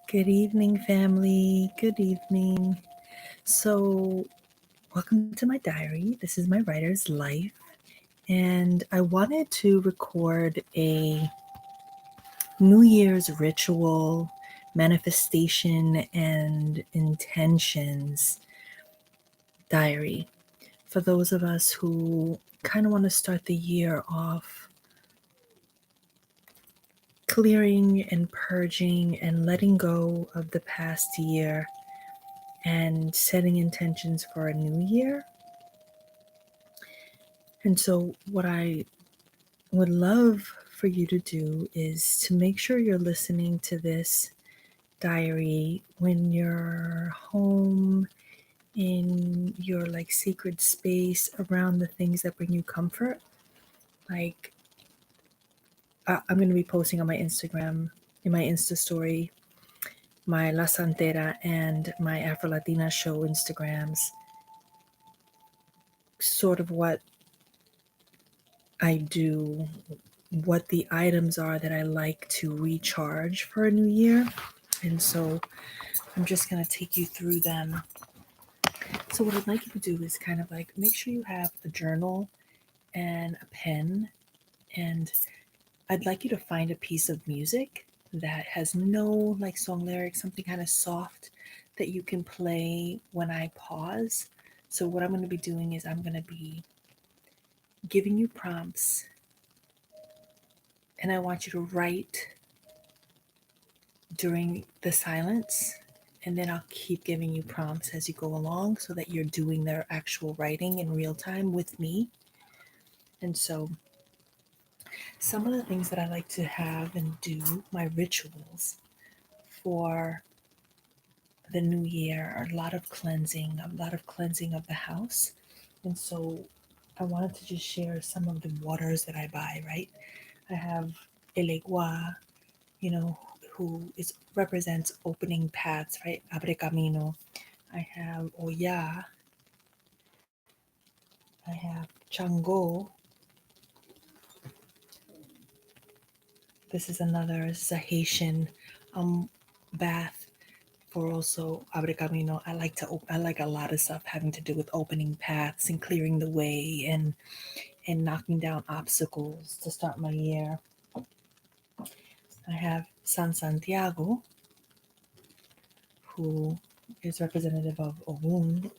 Good evening, family. Good evening. So, welcome to my diary. This is my writer's life. And I wanted to record a New Year's ritual, manifestation, and intentions diary for those of us who kind of want to start the year off clearing and purging and letting go of the past year and setting intentions for a new year. And so, what I would love for you to do is to make sure you're listening to this diary when you're home in your like sacred space around the things that bring you comfort. Like, I'm going to be posting on my Instagram, in my Insta story, my La Santera and my Afro Latina show Instagrams, sort of what I do, what the items are that I like to recharge for a new year. And so I'm just going to take you through them. So, what I'd like you to do is kind of like make sure you have a journal and a pen. And I'd like you to find a piece of music that has no like song lyrics, something kind of soft that you can play when I pause. So, what I'm going to be doing is I'm going to be giving you prompts, and I want you to write during the silence, and then I'll keep giving you prompts as you go along so that you're doing their actual writing in real time with me. And so some of the things that I like to have and do, my rituals for the new year, are a lot of cleansing of the house. And so I wanted to just share some of the waters that I buy, right? I have Elegua, you know, who is represents opening paths, right? Abre camino. I have Oya. I have Chango. This is another, this is a Haitian bath for also Abre Camino. I like a lot of stuff having to do with opening paths and clearing the way and knocking down obstacles to start my year. I have San Santiago, who is representative of Ogun,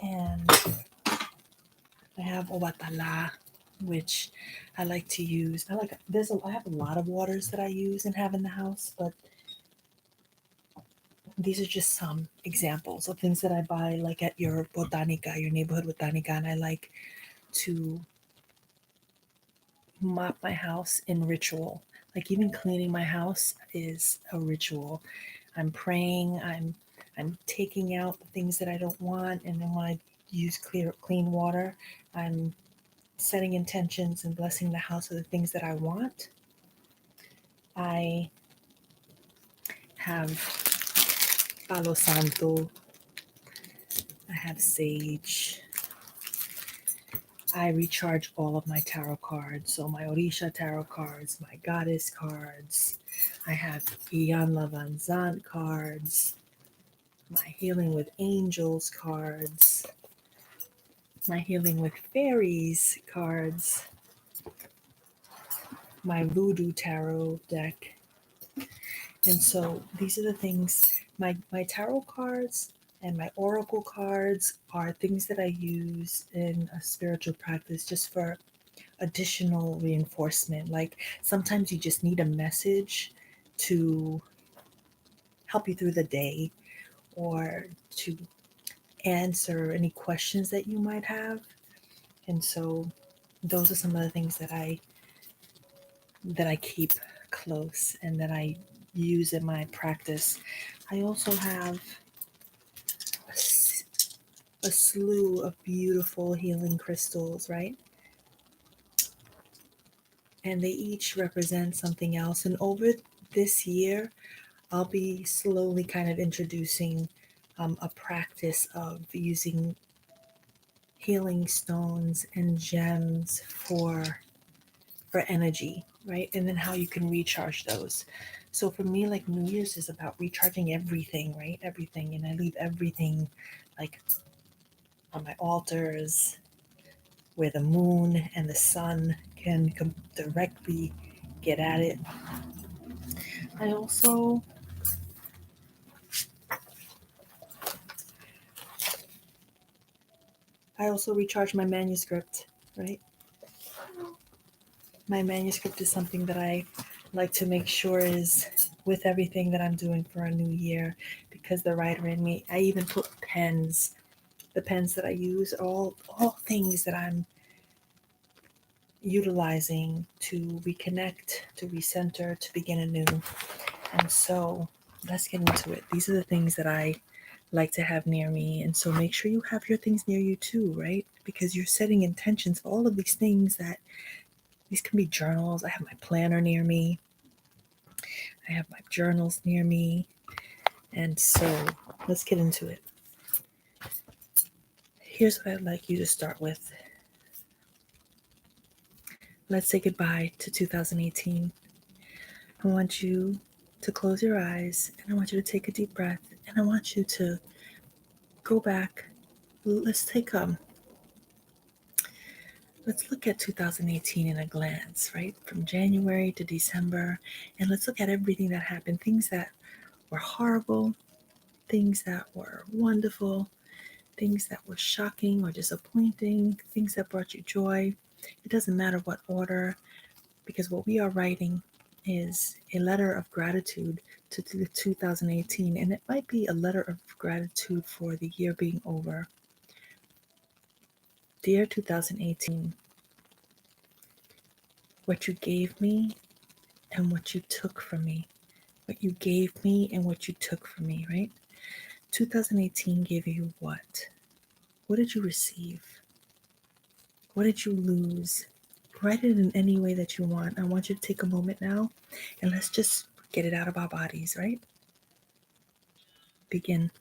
and I have Obatala, which I like to use. I have a lot of waters that I use and have in the house, but these are just some examples of things that I buy like at your botanica, your neighborhood botanica, and I like to mop my house in ritual. Like even cleaning my house is a ritual. I'm praying, I'm taking out the things that I don't want, and then when I use clean water, I'm setting intentions and blessing the house with the things that I want. I have Palo Santo, I have sage. I recharge all of my tarot cards. So my Orisha tarot cards, my goddess cards. I have Ian Lavanzant cards, my healing with angels cards, my healing with fairies cards, my voodoo tarot deck. And so these are the things, my tarot cards and my oracle cards are things that I use in a spiritual practice just for additional reinforcement. Like sometimes you just need a message to help you through the day or to answer any questions that you might have. And so those are some of the things that I keep close and that I use in my practice. I also have a slew of beautiful healing crystals, right? And they each represent something else. And over this year, I'll be slowly kind of introducing a practice of using healing stones and gems for energy, right? And then how you can recharge those. So for me, like New Year's is about recharging everything, right? Everything. And I leave everything like on my altars where the moon and the sun can directly get at it. I also recharge my manuscript, right? My manuscript is something that I like to make sure is with everything that I'm doing for a new year, because the writer in me, I even put pens. The pens that I use are all things that I'm utilizing to reconnect, to recenter, to begin anew. And so let's get into it. These are the things that I like to have near me. And so make sure you have your things near you too, right? Because you're setting intentions for all of these things that these can be journals. I have my planner near me. I have my journals near me. And so let's get into it. Here's what I'd like you to start with. Let's say goodbye to 2018. I want you to close your eyes and I want you to take a deep breath and I want you to go back. Let's look at 2018 in a glance, right? From January to December, and let's look at everything that happened, things that were horrible, things that were wonderful, things that were shocking or disappointing, things that brought you joy. It doesn't matter what order, because what we are writing is a letter of gratitude to the 2018, and it might be a letter of gratitude for the year being over. Dear 2018, what you gave me and what you took from me. What you gave me and what you took from me, right? 2018 gave you what? What did you receive? What did you lose? Write it in any way that you want. I want you to take a moment now and let's just get it out of our bodies, right? Begin.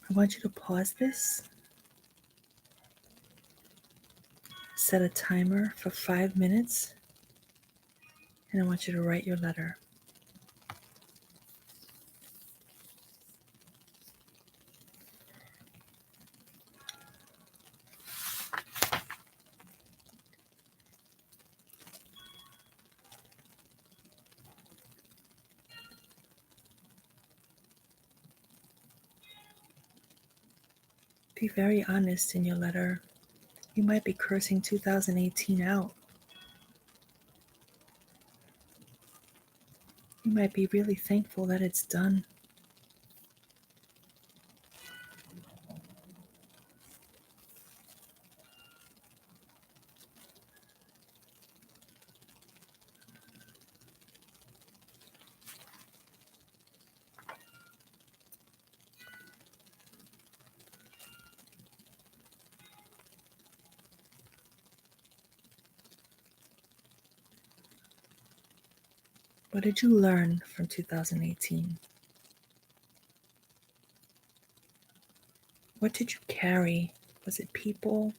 I want you to pause this, set a timer for 5 minutes, and I want you to write your letter. Be very honest in your letter. You might be cursing 2018 out. You might be really thankful that it's done. What did you learn from 2018? What did you carry? Was it people?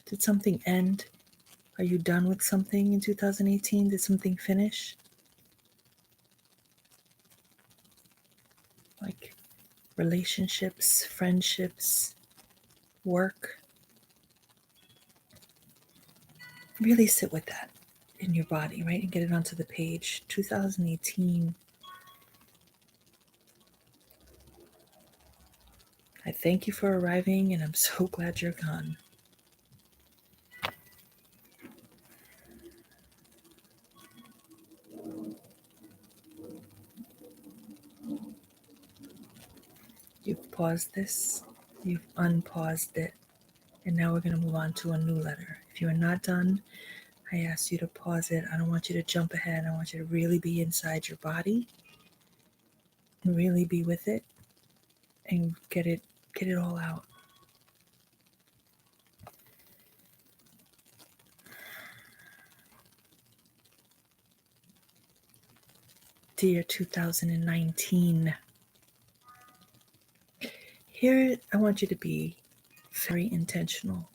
Did something end? Are you done with something in 2018? Did something finish? Like relationships, friendships, work? Really sit with that in your body, right? And get it onto the page. 2018. I thank you for arriving, and I'm so glad you're gone. You've paused this, you've unpaused it, and now we're going to move on to a new letter. If you are not done, I ask you to pause it. I don't want you to jump ahead. I want you to really be inside your body and really be with it and get it all out. Dear 2019, here I want you to be very intentional.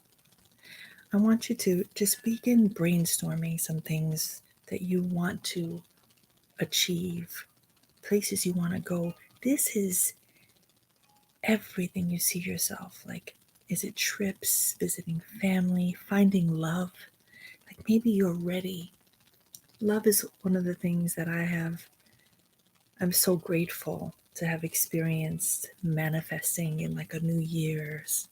I want you to just begin brainstorming some things that you want to achieve, places you want to go. This is everything you see yourself. Like, is it trips, visiting family, finding love? Like, maybe you're ready. Love is one of the things that I'm so grateful to have experienced manifesting in like a New Year's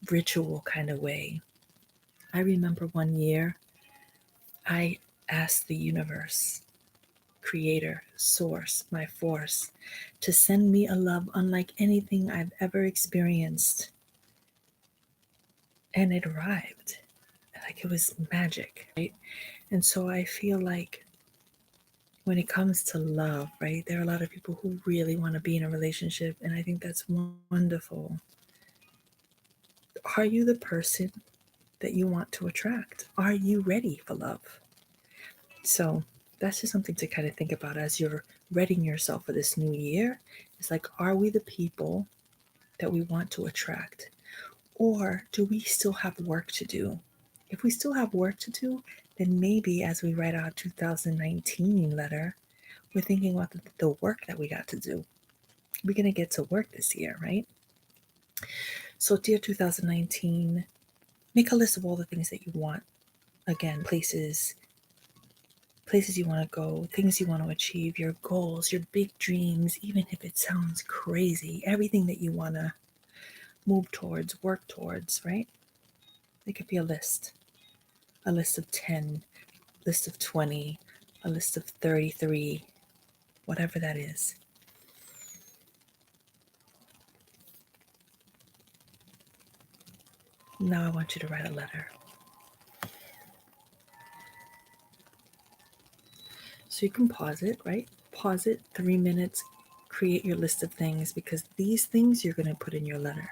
ritual kind of way. I remember one year I asked the universe, creator, source, my force, to send me a love unlike anything I've ever experienced. And it arrived. Like it was magic, right? And so I feel like when it comes to love, right, there are a lot of people who really want to be in a relationship, and I think that's wonderful. Are you the person that you want to attract? Are you ready for love? So that's just something to kind of think about as you're readying yourself for this new year. It's like, are we the people that we want to attract? Or do we still have work to do? If we still have work to do, then maybe as we write our 2019 letter, we're thinking about the work that we got to do. We're going to get to work this year, right? So, dear 2019, make a list of all the things that you want. Again, places you want to go, things you want to achieve, your goals, your big dreams, even if it sounds crazy, everything that you want to move towards, work towards, right? It could be a list of 10, list of 20, a list of 33, whatever that is. Now I want you to write a letter. So you can pause it, right? Pause it 3 minutes, create your list of things, because these things you're going to put in your letter.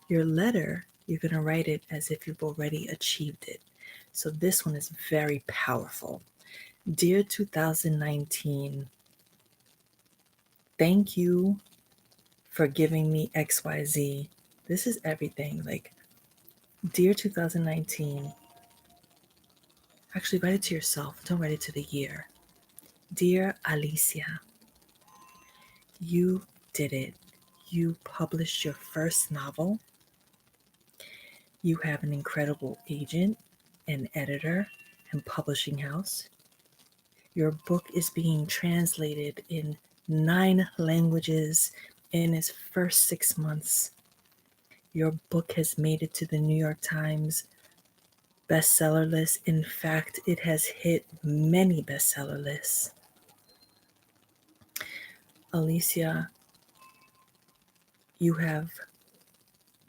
Your letter, you're going to write it as if you've already achieved it. So this one is very powerful. Dear 2019, thank you for giving me XYZ. This is everything. Like, dear 2019, actually write it to yourself. Don't write it to the year. Dear Alicia, you did it. You published your first novel. You have an incredible agent, an editor, and publishing house. Your book is being translated in 9 languages in its first 6 months. Your book has made it to the New York Times bestseller list. In fact, it has hit many bestseller lists. Alicia, you have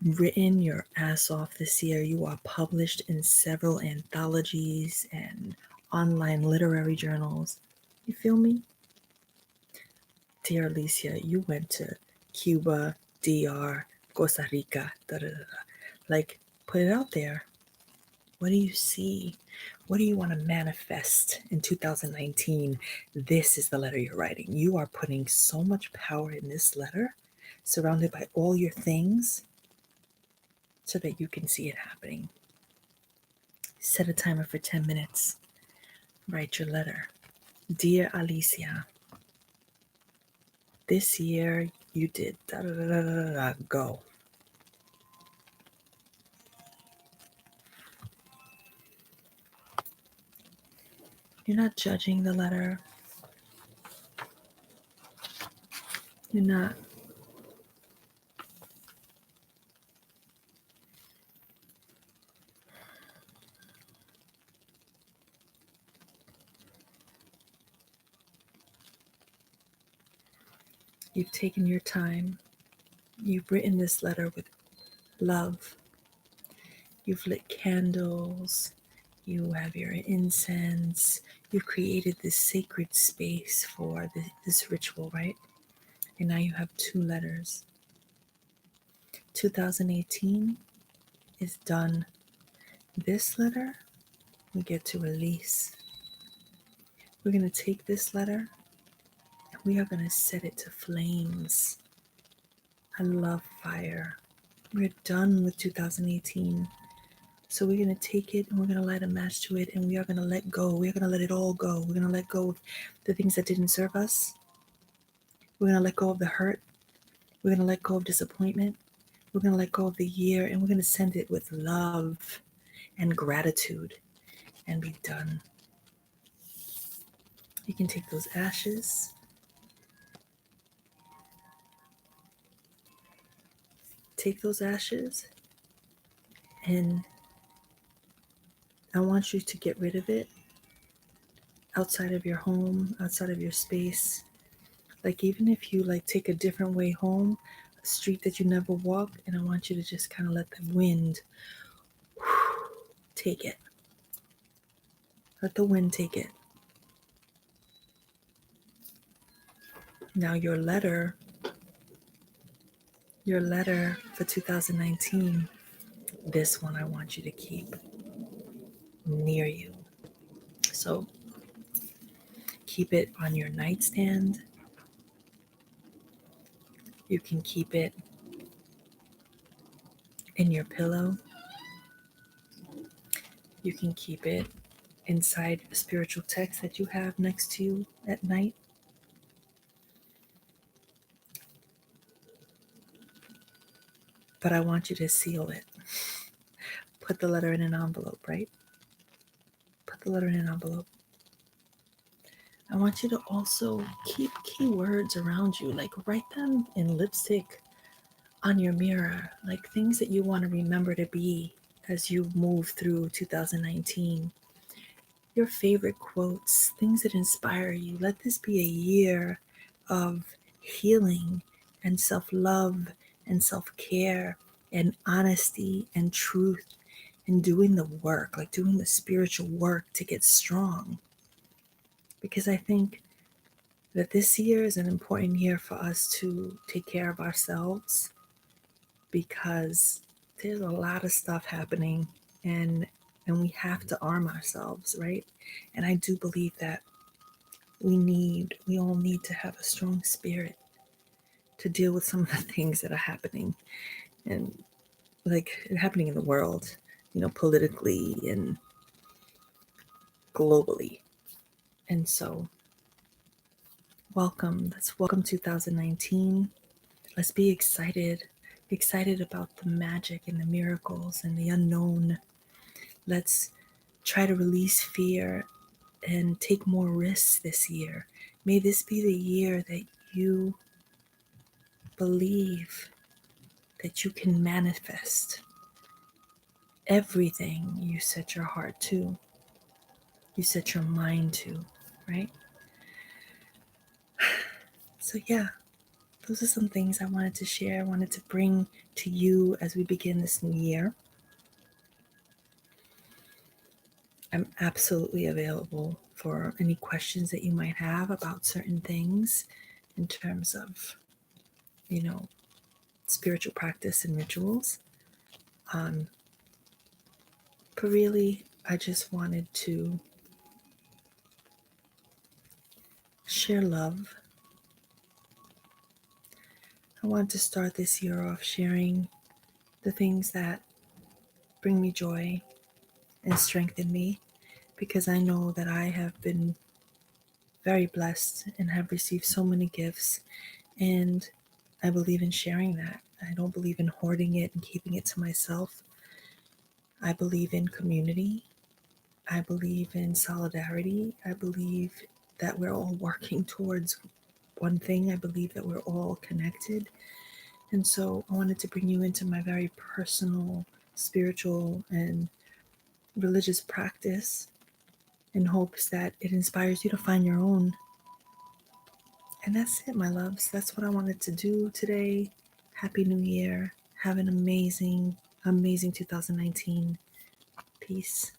written your ass off this year. You are published in several anthologies and online literary journals. You feel me? Dear Alicia, you went to Cuba, DR, Costa Rica, da da da da. Like, put it out there. What do you see? What do you want to manifest in 2019? This is the letter you're writing. You are putting so much power in this letter, surrounded by all your things, so that you can see it happening. Set a timer for 10 minutes. Write your letter. Dear Alicia, this year you did da da da da da da. Go. You're not judging the letter. You're not. You've taken your time. You've written this letter with love. You've lit candles. You have your incense. You've created this sacred space for this ritual, right? And now you have two letters. 2018 is done. This letter we get to release. We're going to take this letter and we are going to set it to flames. I love fire. We're done with 2018. So we're going to take it and we're going to light a match to it and we are going to let go. We're going to let it all go. We're going to let go of the things that didn't serve us. We're going to let go of the hurt. We're going to let go of disappointment. We're going to let go of the year and we're going to send it with love and gratitude and be done. You can take those ashes. Take those ashes and I want you to get rid of it outside of your home, outside of your space. Like even if you like take a different way home, a street that you never walked, and I want you to just kind of let the wind take it. Let the wind take it. Now your letter for 2019, this one I want you to keep near you. So keep it on your nightstand. You can keep it in your pillow. You can keep it inside a spiritual text that you have next to you at night. But I want you to seal it. Put the letter in an envelope, right? Put the letter in an envelope. I want you to also keep keywords around you, like write them in lipstick on your mirror, like things that you want to remember to be as you move through 2019. Your favorite quotes, things that inspire you. Let this be a year of healing and self-love and self-care and honesty and truth and doing the work, like doing the spiritual work to get strong. Because I think that this year is an important year for us to take care of ourselves because there's a lot of stuff happening and we have to arm ourselves, right? And I do believe that we all need to have a strong spirit to deal with some of the things that are happening and like happening in the world, politically and globally. And so let's welcome 2019. Let's be excited about the magic and the miracles and the unknown. Let's try to release fear and take more risks this year. May this be the year that you believe that you can manifest everything you set your heart to, you set your mind to, right? So, yeah, those are some things I wanted to share, I wanted to bring to you as we begin this new year. I'm absolutely available for any questions that you might have about certain things in terms of, spiritual practice and rituals. But really, I just wanted to share love. I want to start this year off sharing the things that bring me joy and strengthen me because I know that I have been very blessed and have received so many gifts, and I believe in sharing that. I don't believe in hoarding it and keeping it to myself. I believe in community. I believe in solidarity. I believe that we're all working towards one thing. I believe that we're all connected. And so I wanted to bring you into my very personal, spiritual, and religious practice in hopes that it inspires you to find your own. And that's it, my loves. That's what I wanted to do today. Happy New Year. Have an amazing, amazing 2019. Peace.